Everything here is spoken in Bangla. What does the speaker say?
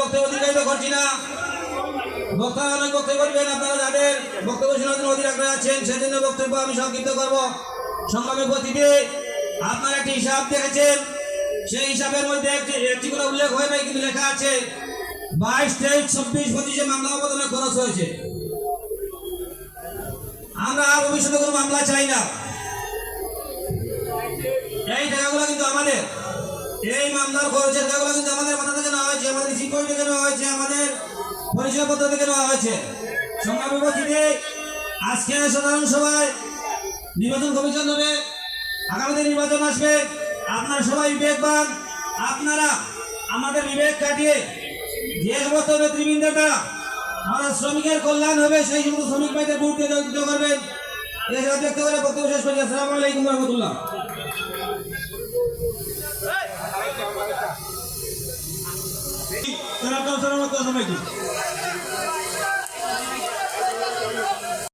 বক্তব্য দীর্ঘায়িত করছি না। বক্তারা অনেক বক্তব্য করবেন, আপনারা যাদের বক্তব্য শোনার জন্য অধীর আগ্রহে আছেন সেজন্য বক্তব্য আমি সংক্ষিপ্ত করব। সংগ্রামী উপস্থিতি, আপনারা একটি হিসাব দেখেছেন, সেই হিসাবের মধ্যে একটি কোনো উল্লেখ হয় নাই, কিন্তু লেখা আছে 22, 23, 24, 25 মামলা আবেদনে খরচ হয়েছে। আমরা ভবিষ্যতে কোনো মামলা চাই না। এই টাকাগুলো কিন্তু আমাদের, এই মামলার খরচের টাকাগুলো কিন্তু আমাদের মাথা থেকে নেওয়া হয়েছে, আমাদের শিক্ষক থেকে নেওয়া হয়েছে, আমাদের পরিচয়পত্র থেকে নেওয়া হয়েছে। সংগ্রামী উপস্থিতি, আজকে সাধারণ সভায় নির্বাচন কমিশন হবে, আগামীতে নির্বাচন আসবে। আপনারা সবাই বিবেকবান, আপনারা আমাদের বিবেক কাটিয়ে যে সমস্ত নেতৃবৃন্দ দ্বারা আমাদের শ্রমিকের কল্যাণ হবে সেই সমস্ত শ্রমিক ভাইদের ভোট দিয়ে জয়যুক্ত করবেন। এই সব দেখতে করে বক্তব্য শেষ করি। আসসালামু আলাইকুম রহমতুল্লাহ। সবাইকে